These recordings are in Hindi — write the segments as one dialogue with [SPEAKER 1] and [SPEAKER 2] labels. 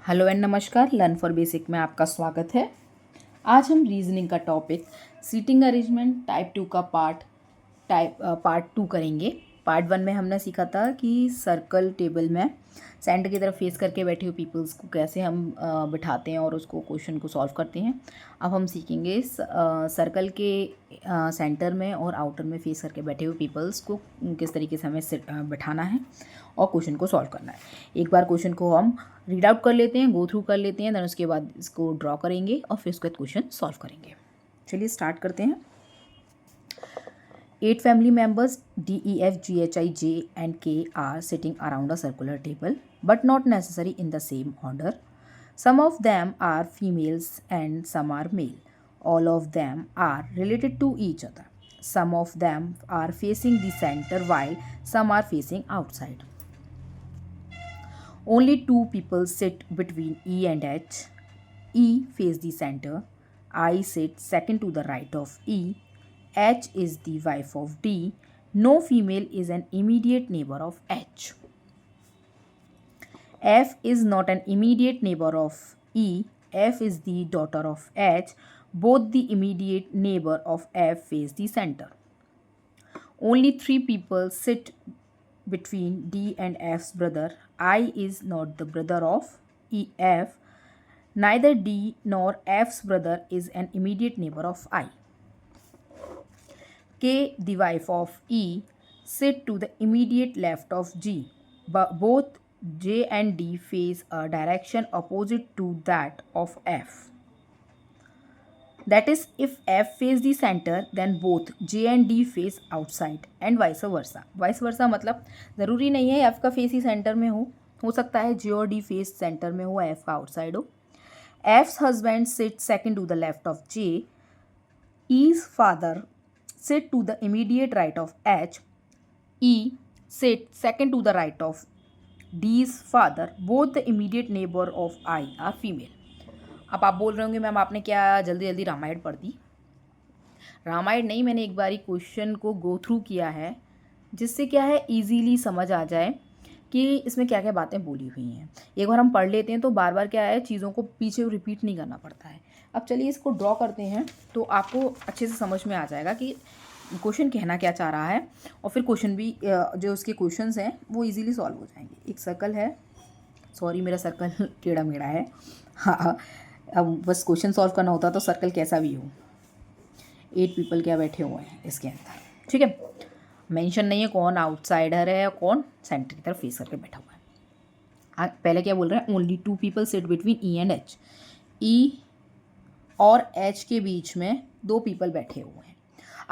[SPEAKER 1] हेलो एंड नमस्कार। लर्न फॉर बेसिक में आपका स्वागत है। आज हम रीजनिंग का टॉपिक सीटिंग अरेंजमेंट टाइप 2 का पार्ट 2 करेंगे। पार्ट 1 में हमने सीखा था कि सर्कल टेबल में सेंटर की तरफ फेस करके बैठे हुए पीपल्स को कैसे हम बिठाते हैं और उसको क्वेश्चन को सॉल्व करते हैं। अब हम सीखेंगे सर्कल के सेंटर में और आउटर में फेस करके बैठे हुए पीपल्स को किस तरीके से हमें बिठाना है और क्वेश्चन को सॉल्व करना है। एक बार क्वेश्चन को हम रीड आउट कर लेते हैं, गो थ्रू कर लेते हैं, देन उसके बाद इसको ड्रॉ करेंगे और फिर उसके बाद क्वेश्चन सॉल्व करेंगे। चलिए स्टार्ट करते हैं। 8 family members D, E, F, G, H, I, J and K are sitting around a circular table but not necessarily in the same order. Some of them are females and some are male. All of them are related to each other. Some of them are facing the center while some are facing outside. Only two people sit between E and H. E face the center. I sit second to the right of E. H is the wife of D. No female is an immediate neighbor of H. F is not an immediate neighbor of E. F is the daughter of H. Both the immediate neighbor of F face the center. Only three people sit between D and F's brother. I is not the brother of F. Neither D nor F's brother is an immediate neighbor of I. K, the wife of E, sit to the immediate left of G. But both J and D face a direction opposite to that of F. That is, if F face the center, then both J and D face outside and vice versa. Vice versa मतलब ज़रूरी नहीं है F का फेस ही सेंटर में हो सकता है J और D फेस सेंटर में हो, F का आउटसाइड हो. F's husband sits second to the left of J. E's father sit to the immediate right of H. E sit second to the right of D's father. Both the immediate neighbor of I are female. अब आप बोल रहे होंगे मैम आपने क्या जल्दी जल्दी रामायण पढ़ दी। रामायण नहीं, मैंने एक बारी क्वेश्चन को गो थ्रू किया है जिससे क्या है इजीली समझ आ जाए कि इसमें क्या क्या बातें बोली हुई हैं। एक बार हम पढ़ लेते हैं तो बार बार क्या है चीज़ों को पीछे रिपीट नहीं करना पड़ता है। अब चलिए इसको ड्रॉ करते हैं तो आपको अच्छे से समझ में आ जाएगा कि क्वेश्चन कहना क्या चाह रहा है और फिर क्वेश्चन भी जो उसके क्वेश्चंस हैं वो इजीली सॉल्व हो जाएंगे। एक सर्कल है, सॉरी मेरा सर्कल टेढ़ा मेढ़ा है, हाँ अब बस क्वेश्चन सॉल्व करना होता तो सर्कल कैसा भी हो। 8 पीपल क्या बैठे हुए हैं इसके अंदर, ठीक है। मेंशन नहीं है कौन आउटसाइडर है और कौन सेंटर की तरफ फेस करके बैठा हुआ है। पहले क्या बोल रहे हैं, only 2 people sit between E and H. E और एच के बीच में 2 पीपल बैठे हुए हैं।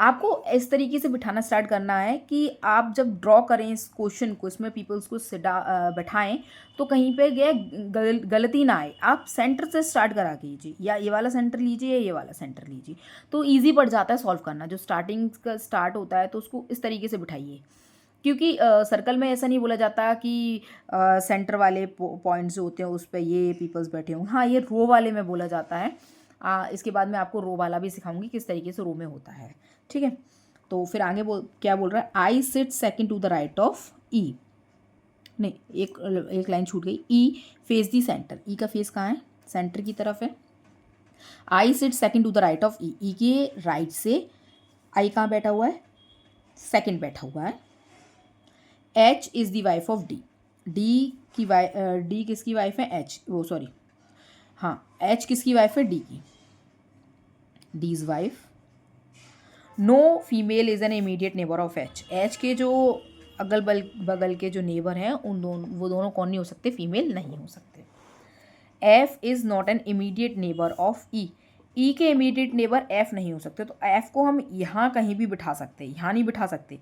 [SPEAKER 1] आपको इस तरीके से बिठाना स्टार्ट करना है कि आप जब ड्रॉ करें इस क्वेश्चन को, इसमें पीपल्स को बैठाएं तो कहीं पे गलती ना आए। आप सेंटर से स्टार्ट करा कीजिए, या ये वाला सेंटर लीजिए या ये वाला सेंटर लीजिए, तो इजी पड़ जाता है सॉल्व करना। जो स्टार्टिंग का स्टार्ट होता है तो उसको इस तरीके से बिठाइए, क्योंकि सर्कल में ऐसा नहीं बोला जाता कि सेंटर वाले पॉइंट्स जो होते हैं उस पर ये पीपल्स बैठे हों। हाँ, ये रो वाले में बोला जाता है। इसके बाद मैं आपको रो वाला भी सिखाऊंगी किस तरीके से रो में होता है, ठीक है। तो फिर आगे क्या बोल रहा है, I sit second to the right of E. नहीं, एक लाइन छूट गई। ई फेस दी सेंटर, ई का फेस कहाँ है, सेंटर की तरफ है। I sit second to the right of E, E के राइट से आई कहाँ बैठा हुआ है, सेकंड बैठा हुआ है। H is the wife of D, D किसकी वाइफ है, एच, वो सॉरी हाँ, एच किसकी वाइफ है, डी की, D is wife. No female is an immediate neighbour of H. H के जो अगल बगल के जो नेबर हैं वो दोनों कौन नहीं हो सकते, फीमेल नहीं हो सकते। F is not an immediate neighbour of E. E के इमीडिएट नेबर एफ नहीं हो सकते, तो एफ को हम यहाँ कहीं भी बिठा सकते, यहाँ नहीं बिठा सकते,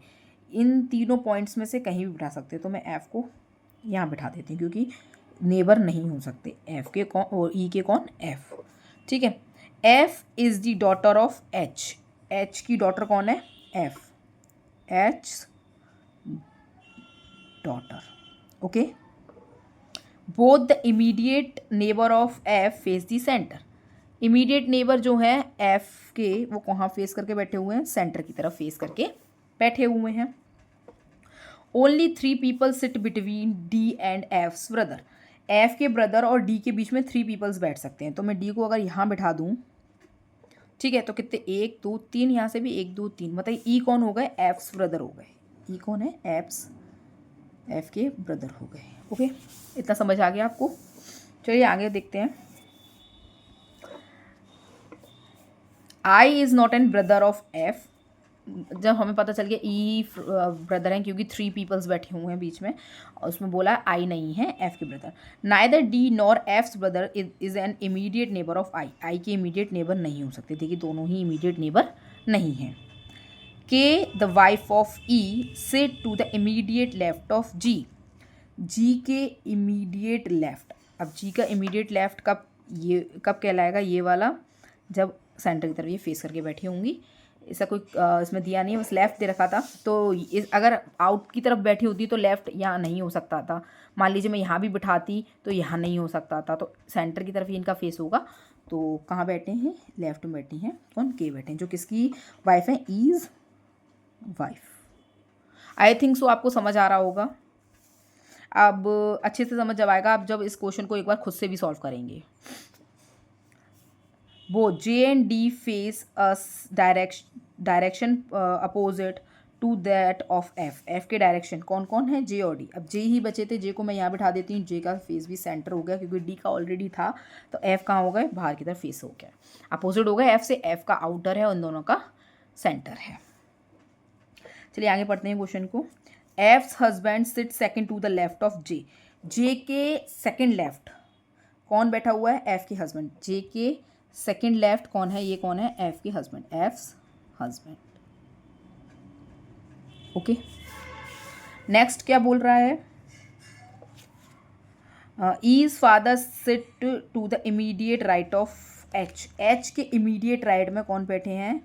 [SPEAKER 1] इन तीनों पॉइंट्स में से कहीं भी बिठा सकते। तो मैं एफ को यहाँ बिठा देती हूँ क्योंकि नेबर नहीं हो सकते एफ के कौन और ई के कौन, एफ, ठीक है। F is the daughter of H. H की डॉटर कौन है, F, H daughter, okay. Both the immediate neighbour of F face the centre. Immediate neighbour जो है एफ के वो कहाँ फेस करके बैठे हुए हैं, सेंटर की तरफ फेस करके बैठे हुए हैं। Only 3 people sit between D and F's brother. F के ब्रदर और डी के बीच में 3 पीपल्स बैठ सकते हैं। तो मैं डी को अगर यहाँ बिठा दूँ, ठीक है, तो कितने 1 2 3, यहाँ से भी 1 2 3, मतलब ई कौन हो गए, एफ्स ब्रदर हो गए। ई कौन है, एफ के ब्रदर हो गए। ओके, इतना समझ आ गया आपको। चलिए आगे देखते हैं। I is not an brother of F. जब हमें पता चल गया ई ब्रदर हैं क्योंकि 3 पीपल्स बैठे हुए हैं बीच में, और उसमें बोला आई नहीं है एफ के brother. Neither D nor F's brother is an immediate neighbour of I. I के इमीडिएट नेबर नहीं हो सकते। देखिए दोनों ही इमीडिएट नेबर नहीं हैं। K the wife of E sit to the immediate left of G. G के इमीडिएट लेफ्ट, अब जी का इमीडिएट लेफ्ट कब कहलाएगा, ये वाला, जब सेंटर की तरफ ये फेस करके बैठी होंगी। ऐसा कोई इसमें दिया नहीं है, बस लेफ़्ट दे रखा था। तो अगर आउट की तरफ बैठी होती तो लेफ़्ट यहाँ नहीं हो सकता था। मान लीजिए मैं यहाँ भी बिठाती तो यहाँ नहीं हो सकता था। तो सेंटर की तरफ ही इनका फेस होगा। तो कहाँ बैठे हैं, लेफ़्ट में बैठी हैं। कौन, के बैठे हैं, जो किसकी वाइफ है, E's wife. I think so आपको समझ आ रहा होगा। अब अच्छे से समझ जब आएगा, आप जब इस क्वेश्चन को एक बार खुद से भी सॉल्व करेंगे। Both J and D face a direction opposite to that of F। F के डायरेक्शन कौन कौन है, J और D। अब J ही बचे थे, J को मैं यहाँ बिठा देती हूँ। J का फेस भी सेंटर हो गया क्योंकि D का ऑलरेडी था। तो F कहाँ हो गए, बाहर की तरफ फेस हो गया, अपोजिट हो गया F से। F का आउटर है और उन दोनों का सेंटर है। चलिए आगे पढ़ते हैं क्वेश्चन को। F's husband sit second to the left of J। J के सेकेंड लेफ्ट कौन बैठा हुआ है, F के हस्बैंड। J के सेकेंड लेफ्ट कौन है, ये कौन है, एफ के husband, F's husband. Okay, next क्या बोल रहा है, E's father sit to the immediate right of H. H के इमीडिएट राइट में कौन बैठे हैं,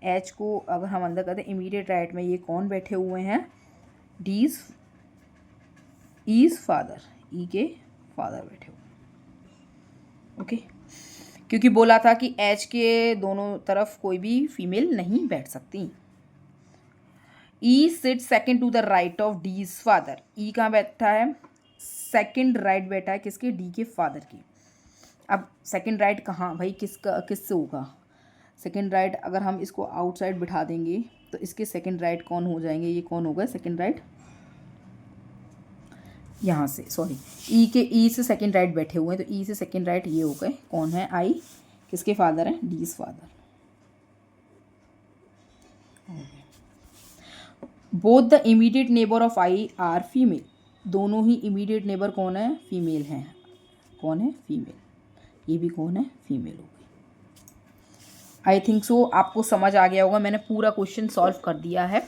[SPEAKER 1] एच को अगर हम अंदर करते हैं इमीडिएट राइट में ये कौन बैठे हुए हैं, डीज ईज फादर, ई के फादर बैठे हुए। ओके, क्योंकि बोला था कि एच के दोनों तरफ कोई भी फीमेल नहीं बैठ सकती। E sit second to the right of D's father. E कहाँ बैठा है, सेकेंड राइट बैठा है किसके, डी के फादर की। अब सेकेंड राइट कहाँ भाई, किससे होगा, सेकेंड राइट अगर हम इसको आउटसाइड बिठा देंगे तो इसके सेकेंड राइट कौन हो जाएंगे, ये कौन होगा सेकेंड राइट, यहाँ से, सॉरी, ई से सेकेंड राइट बैठे हुए हैं। तो ई से सेकेंड राइट ये हो गए, कौन है, आई किसके फादर हैं, D's father. Both the immediate neighbour of I are female. दोनों ही इमीडिएट नेबर कौन है, फीमेल हैं। कौन है, फीमेल। ये भी कौन है, फीमेल हो गई। आई थिंक सो आपको समझ आ गया होगा। मैंने पूरा क्वेश्चन सॉल्व कर दिया है।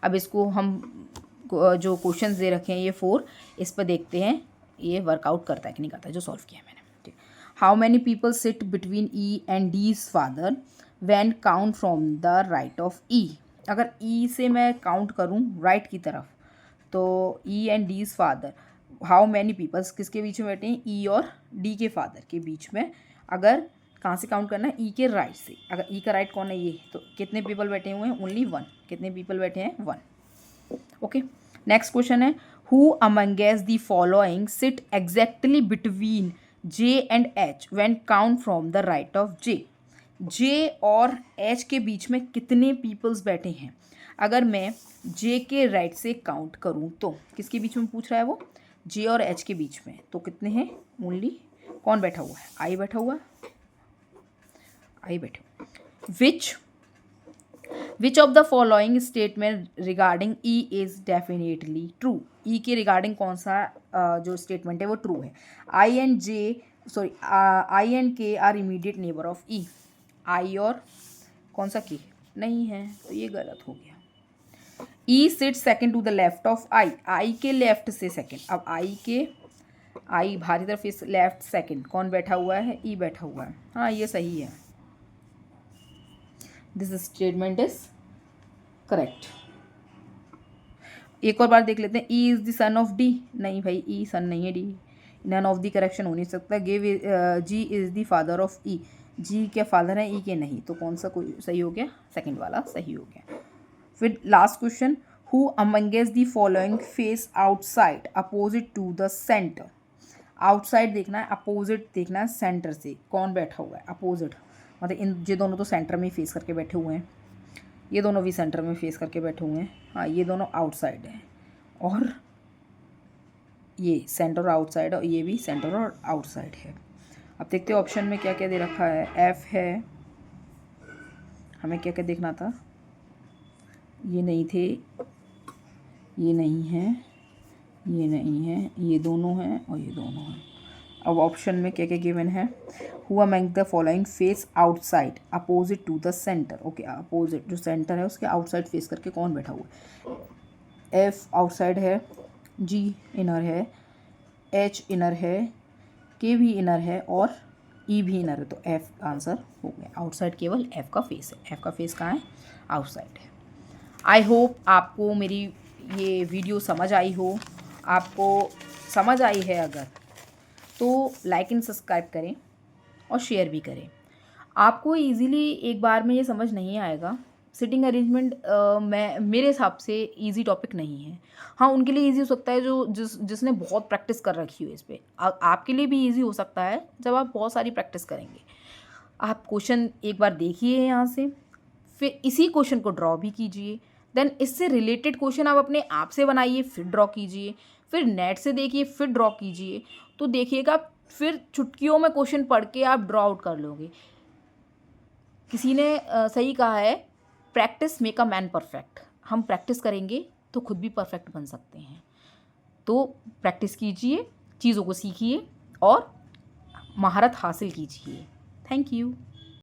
[SPEAKER 1] अब इसको हम जो क्वेश्चन दे रखे हैं ये 4, इस पर देखते हैं ये वर्कआउट करता है कि नहीं करता है, जो सॉल्व किया है मैंने। ठीक, how many people sit between E and D's father when count from the right of E. अगर ई से मैं काउंट करूँ राइट की तरफ तो E and D's father, how many peoples किसके बीच में बैठे हैं, ई और डी के फादर के बीच में। अगर कहाँ से काउंट करना है, ई के राइट से। अगर ई का राइट कौन है, ये, तो कितने पीपल बैठे हुए हैं, ओनली 1। कितने पीपल बैठे हैं, 1। ओके, नेक्स्ट क्वेश्चन है, who amongst the following sit exactly between J and H when count from the right of J. J और एच के बीच में कितने पीपल्स बैठे हैं। अगर मैं जे के राइट से काउंट करूं तो किसके बीच में पूछ रहा है वो, जे और एच के बीच में। तो कितने हैं, ओनली, कौन बैठा हुआ है, आई बैठा हुआ, आई बैठे हुआ। Which of the following statement regarding E is definitely true. E के रिगार्डिंग कौन सा जो स्टेटमेंट है वो ट्रू है। आई एंड के आर इमीडिएट नेबर ऑफ ई। आई और कौन सा के नहीं है, तो ये गलत हो गया। E sit second to the left of I. I के लेफ्ट से सेकेंड। अब आई बाहरी तरफ इस लेफ्ट सेकेंड कौन बैठा हुआ है, ई बैठा हुआ है। हाँ ये सही है, दिस स्टेटमेंट इज करेक्ट। एक और बार देख लेते हैं, E is the son of D. नहीं भाई, ई सन नहीं है, D none of the correction हो नहीं सकता। G is the father of E. G के फादर है, ई के नहीं। तो कौन सा कोई सही हो गया, सेकंड वाला सही हो गया। फिर last question, who amongst the following face outside opposite to the centre. Outside देखना है, अपोजिट देखना है सेंटर से कौन बैठा हुआ है, अपोजिट मतलब इन ये दोनों तो सेंटर में ही फेस करके बैठे हुए हैं, ये दोनों भी सेंटर में फेस करके बैठे हुए हैं। हाँ, ये दोनों आउटसाइड हैं और ये सेंटर और आउटसाइड, और ये भी सेंटर और आउटसाइड है। अब देखते हैं ऑप्शन में क्या क्या दे रखा है। एफ है, हमें क्या क्या देखना था, ये नहीं थे, ये नहीं है, ये नहीं है, ये दोनों हैं और ये दोनों हैं। अब ऑप्शन में क्या क्या गिवन है, who among the following face outside opposite to the centre. Okay, opposite जो सेंटर है उसके आउटसाइड फेस करके कौन बैठा हुआ है। एफ आउटसाइड है, जी इनर है, एच इनर है, के भी इनर है और ई भी इनर है। तो एफ का आंसर हो गया, आउटसाइड केवल एफ का फेस है। एफ का फेस कहाँ है, आउटसाइड है। आई होप आपको मेरी ये वीडियो समझ आई हो। आपको समझ आई है अगर तो लाइक एंड सब्सक्राइब करें और शेयर भी करें। आपको इजीली एक बार में ये समझ नहीं आएगा। सिटिंग अरेंजमेंट मैं मेरे हिसाब से इजी टॉपिक नहीं है। हाँ, उनके लिए इजी हो सकता है जो जिसने बहुत प्रैक्टिस कर रखी हो इस पर। आपके लिए भी इजी हो सकता है जब आप बहुत सारी प्रैक्टिस करेंगे। आप क्वेश्चन एक बार देखिए यहाँ से, फिर इसी क्वेश्चन को ड्रॉ भी कीजिए, देन इससे रिलेटेड क्वेश्चन आप अपने आप से बनाइए, फिर ड्रॉ कीजिए, फिर नेट से देखिए, फिर ड्रॉ कीजिए। तो देखिएगा फिर चुटकियों में क्वेश्चन पढ़ के आप ड्रॉ आउट कर लोगे। किसी ने सही कहा है, practice make a man perfect. हम प्रैक्टिस करेंगे तो खुद भी परफेक्ट बन सकते हैं। तो प्रैक्टिस कीजिए, चीज़ों को सीखिए और महारत हासिल कीजिए। Thank you.